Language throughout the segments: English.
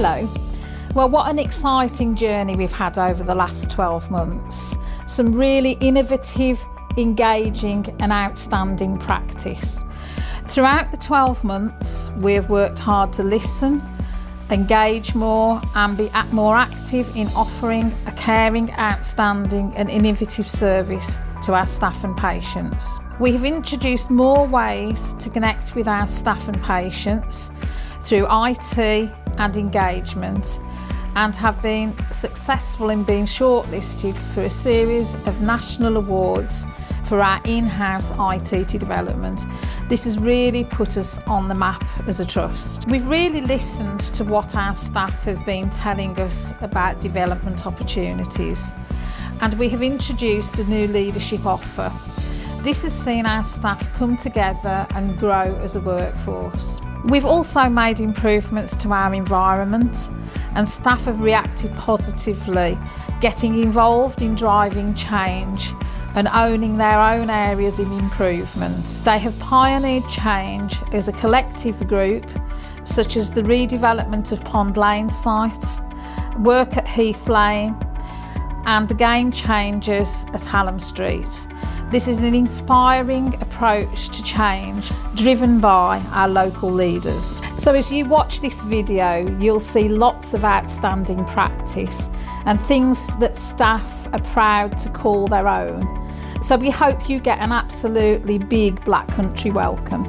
Hello. Well, what an exciting journey we've had over the last 12 months. Some really innovative, engaging and outstanding practice. Throughout the 12 months, we've worked hard to listen, engage more and be more active in offering a caring, outstanding and innovative service to our staff and patients. We have introduced more ways to connect with our staff and patients through IT and engagement, and have been successful in being shortlisted for a series of national awards for our in-house IT development. This has really put us on the map as a trust. We've really listened to what our staff have been telling us about development opportunities, and we have introduced a new leadership offer. This has seen our staff come together and grow as a workforce. We've also made improvements to our environment, and staff have reacted positively, getting involved in driving change and owning their own areas of improvement. They have pioneered change as a collective group, such as the redevelopment of Pond Lane site, work at Heath Lane, and the game changers at Hallam Street. This is an inspiring approach to change driven by our local leaders. So as you watch this video, you'll see lots of outstanding practice and things that staff are proud to call their own. So we hope you get an absolutely big Black Country welcome.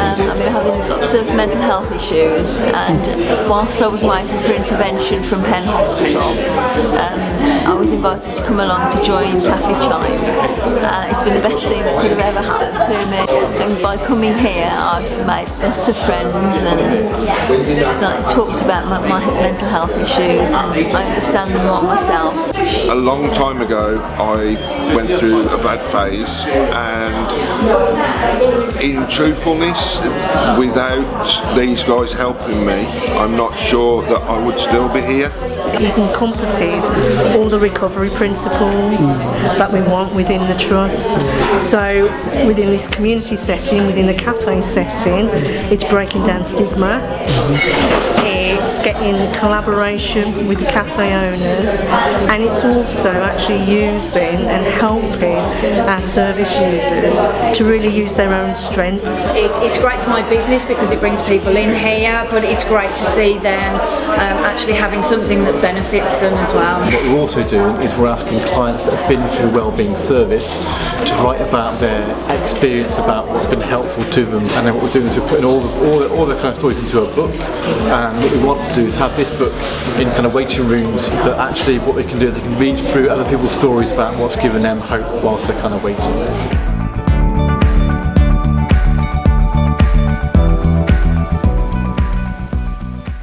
I've been having lots of mental health issues, and whilst I was waiting for intervention from Penn Hospital, I was invited to come along to join Cafe Chime. It's been the best thing that could have ever happened to me, and by coming here I've made lots of friends and talked about my mental health issues, and I understand them more myself. A long time ago I went through a bad phase, and in truthfulness, without these guys helping me, I'm not sure that I would still be here. It encompasses all the recovery principles that we want within the trust. So within this community setting, within the cafe setting, it's breaking down stigma, it's getting collaboration with the cafe owners, and it's also actually using and helping our service users to really use their own strengths. It's great for my business because it brings people in here, but it's great to see them actually having something that benefits them as well. What we're also doing is we're asking clients that have been through wellbeing service to write about their experience, about what's been helpful to them, and then what we're doing is we're putting all the kind of stories into a book, and what we want to do is have this book in kind of waiting rooms that actually what they can do is they can read through other people's stories about what's given them hope whilst they're kind of waiting there.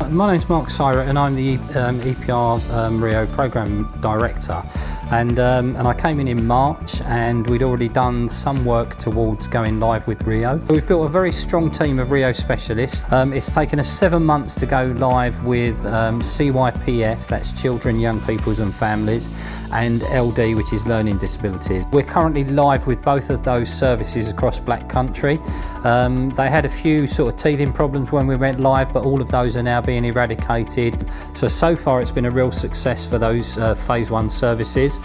My name's Mark Syrett and I'm the EPR Rio Programme Director, and I came in March, and we'd already done some work towards going live with Rio. We've built a very strong team of Rio specialists. It's taken us 7 months to go live with CYPF, that's Children, Young Peoples and Families, and LD, which is Learning Disabilities. We're currently live with both of those services across Black Country. They had a few sort of teething problems when we went live, but all of those are now being eradicated. So far it's been a real success for those phase 1 services.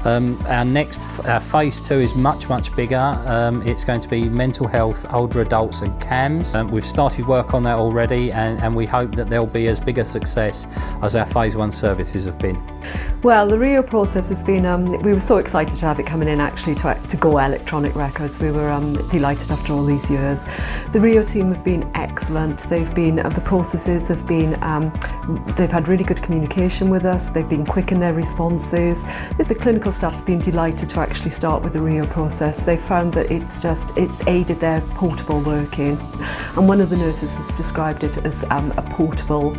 Our phase 2 is much bigger. It's going to be mental health, older adults and CAMS. We've started work on that already, and we hope that there'll be as big a success as our phase 1 services have been. Well, the Rio process has been, we were so excited to have it coming in actually to go electronic records. We were delighted after all these years. The Rio team have been excellent. The processes have been, they've had really good communication with us. They've been quick in their responses. The clinical staff have been delighted to actually start with the Rio process. They've found that it's aided their portable working. And one of the nurses has described it as a portable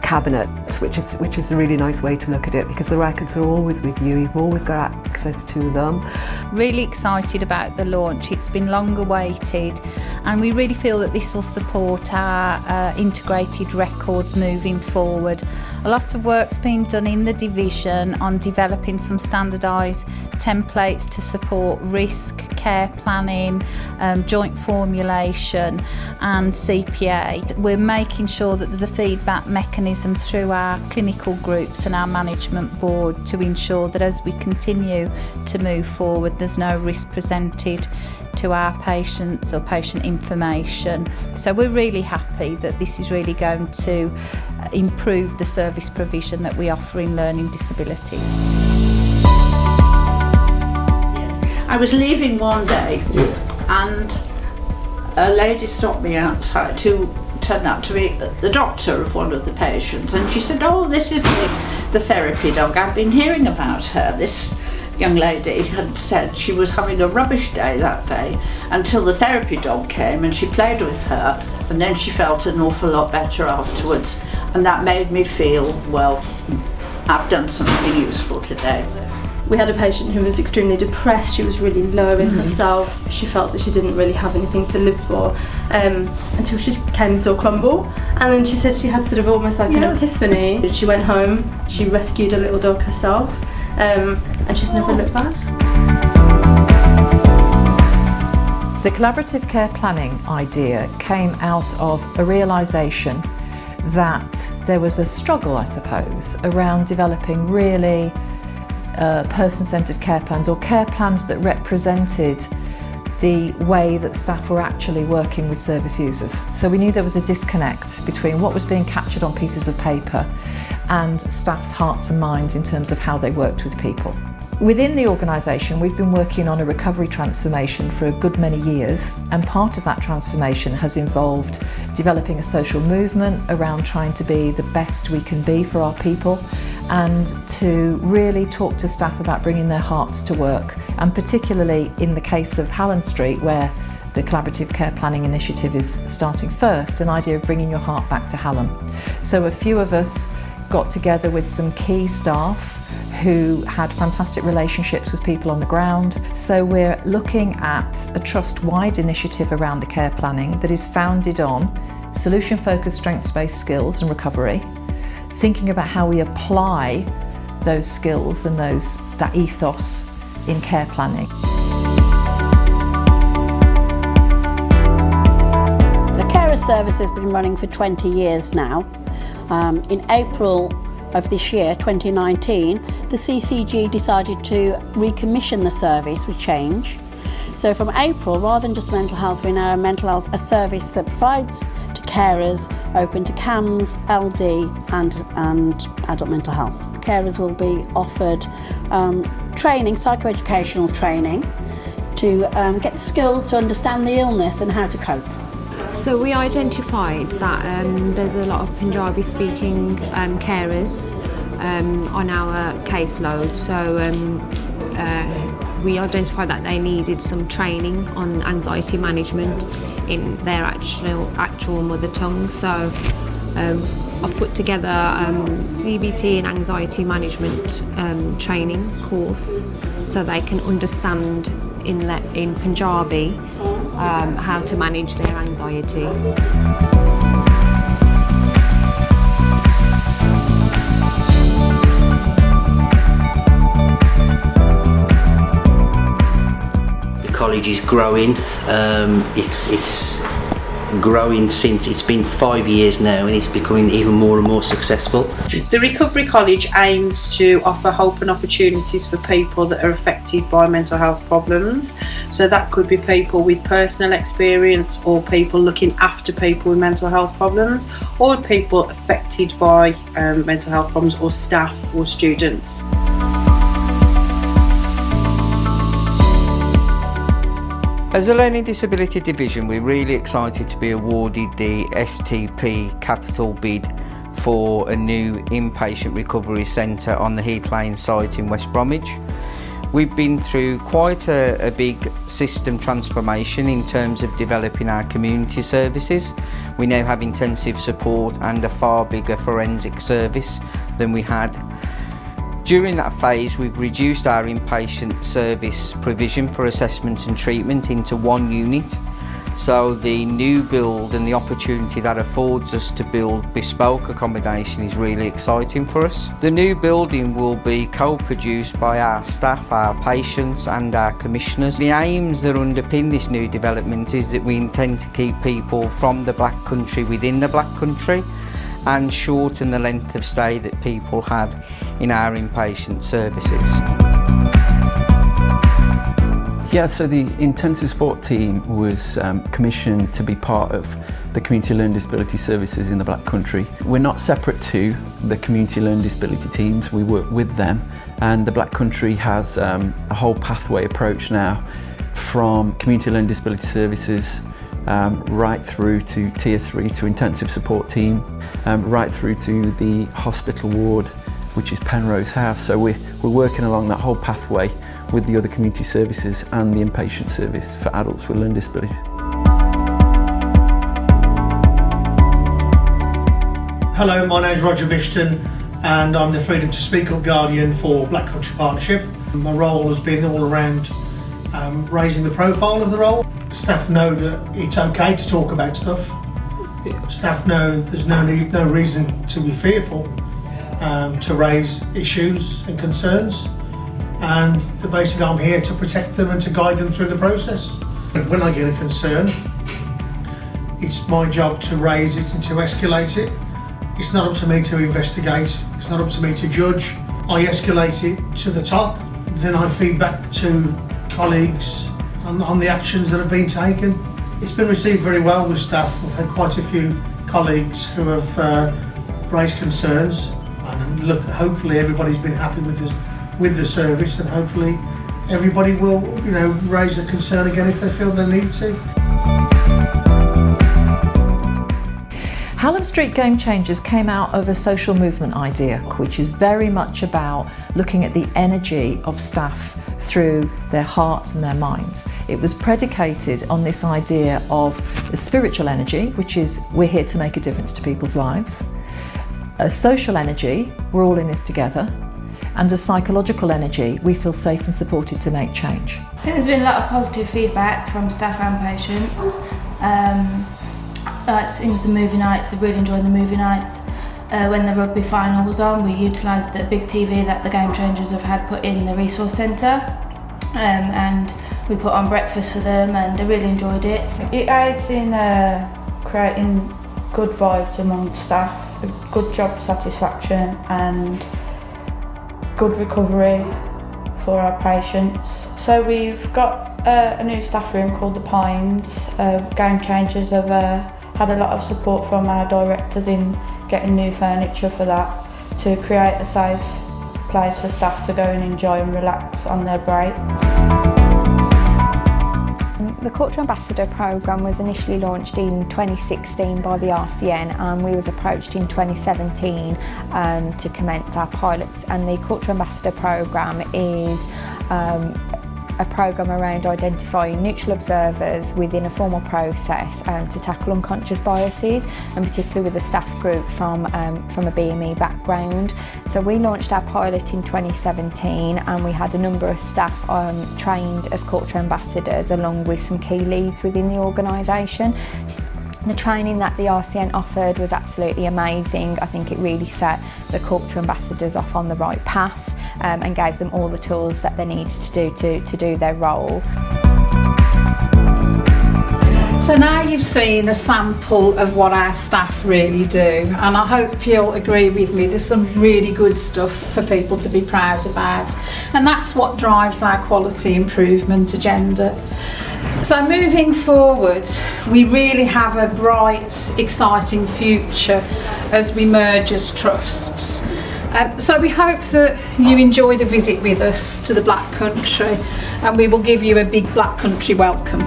cabinet, which is a really nice way to look at it, because the records are always with you. You've always got access to them. Really excited about the launch. It's been long awaited, and we really feel that this will support our integrated records moving forward. A lot of work's been done in the division on developing some standardised templates to support risk, care planning, joint formulation and CPA. We're making sure that there's a feedback mechanism through our clinical groups and our management board to ensure that as we continue to move forward, there's no risk presented to our patients or patient information. So we're really happy that this is really going to improve the service provision that we offer in learning disabilities. I was leaving one day and a lady stopped me outside who turned out to be the doctor of one of the patients, and she said, "Oh, this is the therapy dog. I've been hearing about her." This young lady had said she was having a rubbish day that day until the therapy dog came and she played with her, and then she felt an awful lot better afterwards, and that made me feel, well, I've done something useful today. We had a patient who was extremely depressed. She was really low in herself. She felt that she didn't really have anything to live for until she came and saw Crumble, and then she said she had sort of almost like an epiphany. She went home, she rescued a little dog herself, and she's never looked back. The collaborative care planning idea came out of a realisation that there was a struggle, I suppose, around developing really person-centred care plans, or care plans that represented the way that staff were actually working with service users. So we knew there was a disconnect between what was being captured on pieces of paper and staff's hearts and minds in terms of how they worked with people. Within the organisation, we've been working on a recovery transformation for a good many years, and part of that transformation has involved developing a social movement around trying to be the best we can be for our people, and to really talk to staff about bringing their hearts to work, and particularly in the case of Hallam Street, where the Collaborative Care Planning Initiative is starting first, an idea of bringing your heart back to Hallam. So a few of us got together with some key staff who had fantastic relationships with people on the ground. So we're looking at a trust-wide initiative around the care planning that is founded on solution-focused strengths-based skills and recovery, thinking about how we apply those skills and that ethos in care planning. The carer service has been running for 20 years now. In April of this year, 2019, the CCG decided to recommission the service with change. So from April, rather than just mental health, we're now a service that provides to carers, open to CAMS, LD and adult mental health. Carers will be offered training, psychoeducational training, to get the skills to understand the illness and how to cope. So we identified that there's a lot of Punjabi speaking carers on our caseload, so we identified that they needed some training on anxiety management in their actual mother tongue. So I've put together CBT and anxiety management training course so they can understand in Punjabi how to manage their anxiety. The college is growing. It's growing since it's been 5 years now, and it's becoming even more and more successful. The Recovery College aims to offer hope and opportunities for people that are affected by mental health problems. So that could be people with personal experience, or people looking after people with mental health problems, or people affected by mental health problems, or staff or students. As a Learning Disability Division, we're really excited to be awarded the STP capital bid for a new inpatient recovery centre on the Heath Lane site in West Bromwich. We've been through quite a big system transformation in terms of developing our community services. We now have intensive support and a far bigger forensic service than we had During that phase, we've reduced our inpatient service provision for assessment and treatment into one unit. So the new build and the opportunity that affords us to build bespoke accommodation is really exciting for us. The new building will be co-produced by our staff, our patients and our commissioners. The aims that underpin this new development is that we intend to keep people from the Black Country within the Black Country and shorten the length of stay that people have in our inpatient services. Yeah, so the intensive support team was commissioned to be part of the Community Learning Disability Services in the Black Country. We're not separate to the Community Learning Disability teams, we work with them, and the Black Country has a whole pathway approach now from Community Learning Disability Services right through to Tier 3 to intensive support team, right through to the hospital ward, which is Penrose House. So we're working along that whole pathway with the other community services and the inpatient service for adults with learning disabilities. Hello, my name is Roger Bishton and I'm the Freedom to Speak Up Guardian for Black Country Partnership. My role has been all around raising the profile of the role. Staff know that it's okay to talk about stuff. Staff know there's no reason to be fearful to raise issues and concerns, and basically I'm here to protect them and to guide them through the process. When I get a concern, it's my job to raise it and to escalate it. It's not up to me to investigate, it's not up to me to judge. I escalate it to the top, then I feed back to colleagues on the actions that have been taken. It's been received very well with staff. We've had quite a few colleagues who have raised concerns, and look, hopefully everybody's been happy with the service, and hopefully everybody will, raise a concern again if they feel they need to. Hallam Street Game Changers came out of a social movement idea, which is very much about looking at the energy of staff through their hearts and their minds. It was predicated on this idea of a spiritual energy, which is we're here to make a difference to people's lives, a social energy, we're all in this together, and a psychological energy, we feel safe and supported to make change. I think there's been a lot of positive feedback from staff and patients. Things the movie nights, they've really enjoyed the movie nights. When the rugby final was on, we utilised the big TV that the Game Changers have had put in the resource centre, and we put on breakfast for them and they really enjoyed it. It aids in creating good vibes among staff, good job satisfaction and good recovery for our patients. So we've got a new staff room called the Pines. Game Changers have had a lot of support from our directors in getting new furniture for that, to create a safe place for staff to go and enjoy and relax on their breaks. The Culture Ambassador programme was initially launched in 2016 by the RCN, and we was approached in 2017 to commence our pilots. And the Culture Ambassador programme is a programme around identifying neutral observers within a formal process to tackle unconscious biases, and particularly with a staff group from a BME background. So we launched our pilot in 2017 and we had a number of staff trained as culture ambassadors along with some key leads within the organisation. The training that the RCN offered was absolutely amazing. I think it really set the culture ambassadors off on the right path and gave them all the tools that they needed to do their role. So now you've seen a sample of what our staff really do, and I hope you'll agree with me, there's some really good stuff for people to be proud about, and that's what drives our quality improvement agenda. So moving forward, we really have a bright, exciting future as we merge as trusts. So we hope that you enjoy the visit with us to the Black Country, and we will give you a big Black Country welcome.